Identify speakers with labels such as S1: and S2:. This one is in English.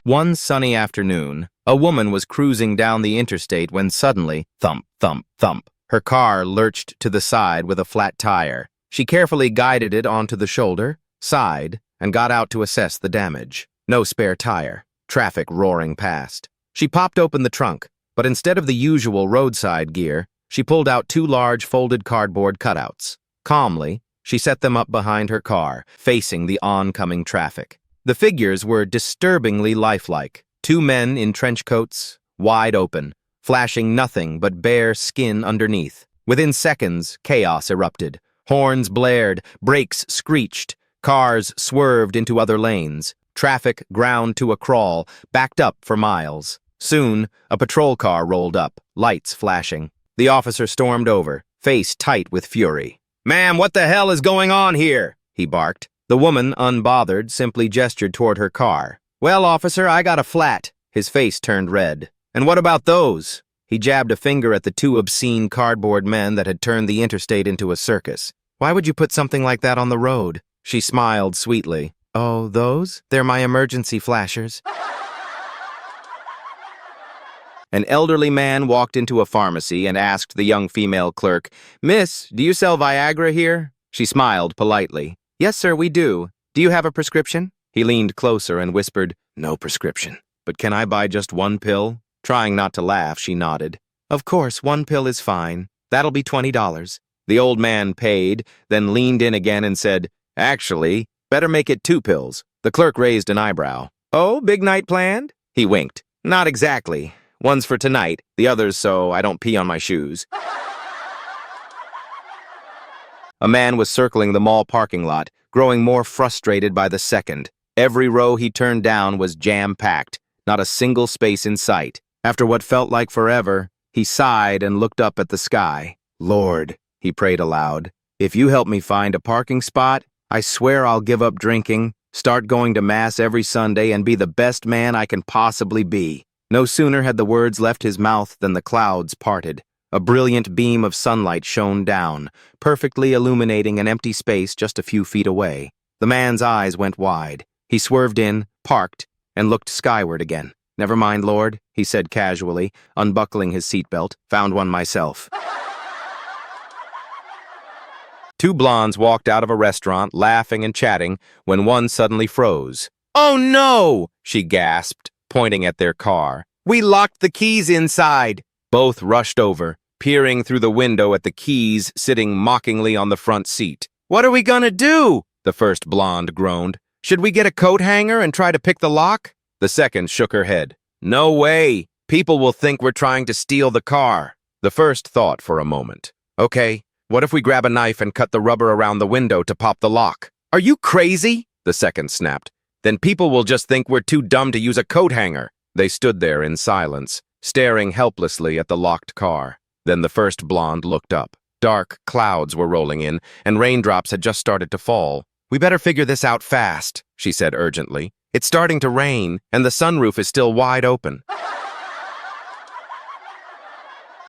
S1: One sunny afternoon, a woman was cruising down the interstate when suddenly, thump, thump, thump, her car lurched to the side with a flat tire. She carefully guided it onto the shoulder, sighed, and got out to assess the damage. No spare tire. Traffic roaring past. She popped open the trunk, but instead of the usual roadside gear, she pulled out two large folded cardboard cutouts. Calmly, she set them up behind her car, facing the oncoming traffic. The figures were disturbingly lifelike. Two men in trench coats, wide open, flashing nothing but bare skin underneath. Within seconds, chaos erupted. Horns blared, brakes screeched, cars swerved into other lanes. Traffic ground to a crawl, backed up for miles. Soon, a patrol car rolled up, lights flashing. The officer stormed over, face tight with fury. "Ma'am, what the hell is going on here?" he barked. The woman, unbothered, simply gestured toward her car. "Well, officer, I got a flat." His face turned red. "And what about those?" He jabbed a finger at the two obscene cardboard men that had turned the interstate into a circus. "Why would you put something like that on the road?" She smiled sweetly. "Oh, those? They're my emergency flashers." An elderly man walked into a pharmacy and asked the young female clerk, "Miss, do you sell Viagra here?" She smiled politely. "Yes, sir, we do. Do you have a prescription?" He leaned closer and whispered, "No prescription. But can I buy just one pill?" Trying not to laugh, she nodded. "Of course, one pill is fine. That'll be $20. The old man paid, then leaned in again and said, "Actually, better make it 2 pills. The clerk raised an eyebrow. "Oh, big night planned?" He winked. "Not exactly. One's for tonight, the other's so I don't pee on my shoes." A man was circling the mall parking lot, growing more frustrated by the second. Every row he turned down was jam-packed, not a single space in sight. After what felt like forever, he sighed and looked up at the sky. "Lord," he prayed aloud, "if you help me find a parking spot, I swear I'll give up drinking, start going to Mass every Sunday, and be the best man I can possibly be." No sooner had the words left his mouth than the clouds parted. A brilliant beam of sunlight shone down, perfectly illuminating an empty space just a few feet away. The man's eyes went wide. He swerved in, parked, and looked skyward again. "Never mind, Lord," he said casually, unbuckling his seatbelt. "Found one myself." Two blondes walked out of a restaurant, laughing and chatting, when one suddenly froze. "Oh no!" she gasped, pointing at their car. "We locked the keys inside." Both rushed over, peering through the window at the keys sitting mockingly on the front seat. "What are we gonna do?" the first blonde groaned. "Should we get a coat hanger and try to pick the lock?" The second shook her head. "No way. People will think we're trying to steal the car." The first thought for a moment. "Okay, what if we grab a knife and cut the rubber around the window to pop the lock?" "Are you crazy?" the second snapped. "Then people will just think we're too dumb to use a coat hanger." They stood there in silence, staring helplessly at the locked car. Then the first blonde looked up. Dark clouds were rolling in, and raindrops had just started to fall. "We better figure this out fast," she said urgently. "It's starting to rain, and the sunroof is still wide open."